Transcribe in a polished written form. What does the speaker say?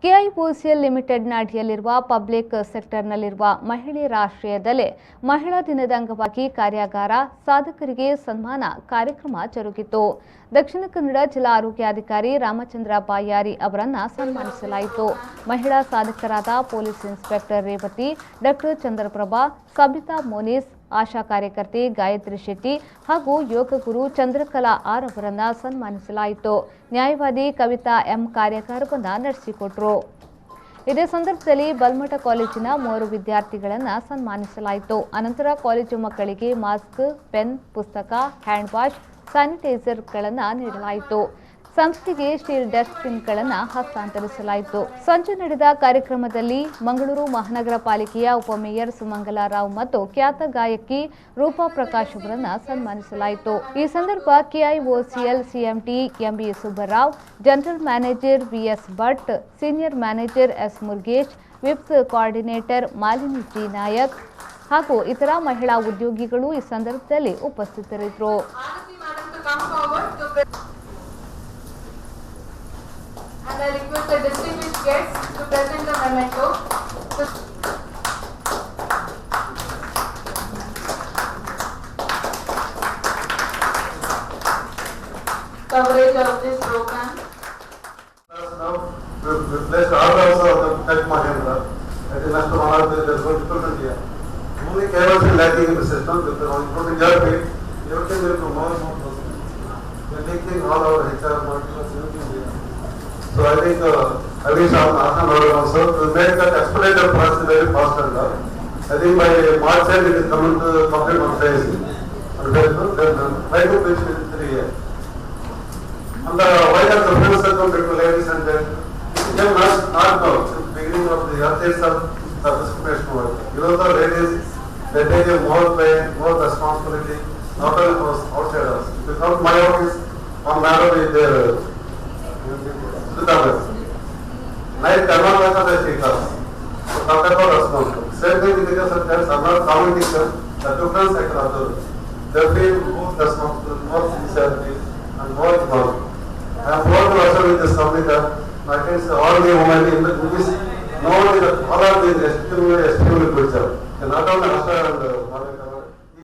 KIOCL ಲಿಮಿಟೆಡ್ನ ಅಡಿಯಲ್ಲಿರುವ public ಸೆಕ್ಟರ್ನಲ್ಲಿರುವ ಮಹಿಳೆಯರ ಆಶ್ರಯದಲ್ಲೇ ಮಹಿಳಾ ದಿನದ ಅಂಗವಾಗಿ ಕಾರ್ಯಾಗಾರ ಸಾಧಕರಿಗೆ ಸನ್ಮಾನ ಕಾರ್ಯಕ್ರಮ ಜರುಗಿತು. ದಕ್ಷಿಣ ಕನ್ನಡ ಜಿಲ್ಲಾ ಆರೋಗ್ಯಾಧಿಕಾರಿ ರಾಮಚಂದ್ರ ಬಾಯಾರಿ ಅವರನ್ನು ಸನ್ಮಾನಿಸಲಾಯಿತು. ಮಹಿಳಾ ಸಾಧಕರಾದ police inspector Revathi, doctor Chandraprabha, Sabitha Monis, Asha ಕಾರ್ಯಕರ್ತೆ ಗಾಯತ್ರಿ ಶೆಟ್ಟಿ ಹಾಗೂ ಯೋಗ ಗುರು ಚಂದ್ರಕಲಾ ಆರ್ ಅವರನ್ನು ಸನ್ಮಾನಿಸಲಾಯಿತು. ನ್ಯಾಯವಾದಿ ಕವಿತಾ ಎಂ ಕಾರ್ಯಾಗಾರವನ್ನು ನಡೆಸಿಕೊಟ್ಟರು. ಇದೇ ಸಂದರ್ಭದಲ್ಲಿ ಬಲ್ಮಠ ಕಾಲೇಜಿನ 3 ವಿದ್ಯಾರ್ಥಿಗಳನ್ನು ಸನ್ಮಾನಿಸಲಾಯಿತು. ಅನಂತರ ಕಾಲೇಜು ಮಕ್ಕಳಿಗೆ ಮಾಸ್ಕ್, ಪೆನ್, ಪುಸ್ತಕ, ಹ್ಯಾಂಡ್ ವಾಶ್, ಸ್ಯಾನಿಟೈಸರ್ಗಳನ್ನು ನೀಡಲಾಯಿತು. ಸಂಸ್ಥೆಗೆ ಸ್ಟೀಲ್ ಡಸ್ಟ್ಬಿನ್ಗಳನ್ನು ಹಸ್ತಾಂತರಿಸಲಾಯಿತು. ಸಂಜೆ ನಡೆದ ಕಾರ್ಯಕ್ರಮದಲ್ಲಿ ಮಂಗಳೂರು ಮಹಾನಗರ ಪಾಲಿಕೆಯ ಉಪಮೇಯರ್ ಸುಮಂಗಲಾ ರಾವ್ ಮತ್ತು ಖ್ಯಾತ ಗಾಯಕಿ ರೂಪಾ ಪ್ರಕಾಶ್ ಅವರನ್ನು ಸನ್ಮಾನಿಸಲಾಯಿತು. ಈ ಸಂದರ್ಭ KIOCL CMD M B Subbarao, general manager V S Bhat, senior manager S Murugesh, ವಿಪ್ಸ್ ಕೋಆರ್ಡಿನೇಟರ್ ಮಾಲಿನಿ ಜಿ ನಾಯಕ್ ಹಾಗೂ ಇತರ ಮಹಿಳಾ ಉದ್ಯೋಗಿಗಳು ಈ ಸಂದರ್ಭದಲ್ಲಿ ಉಪಸ್ಥಿತರಿದ್ದರು. And I request the distinguished guests to present the memento. Coverage of this program. Now, we placed order also of the Tech Mahindra. That is not one of the difficult here. Only chaos is lacking in the system. Including your field, everything will be more and more possible. We are taking all our HR modules, everything here. So I think I wish Asan also to make that expedited process very fast and I think by March end it is coming to complete on phase. And then try to finish within 3 years. And why are the full circle between ladies and gentlemen? It can not know the beginning of the earth itself the discrimination work. You know the ladies, they take a more pain, more responsibility, not only for outsiders. Without my office, one matter is there. Night cannot work on the teachers. So that is responsible. Same thing with the teachers are not common teachers. The different sector of the they feel more responsible, more sincerity and more involved. I am proud to also with this company that I think all the women in the movies know that all are doing extremely good job. Not only Ashta and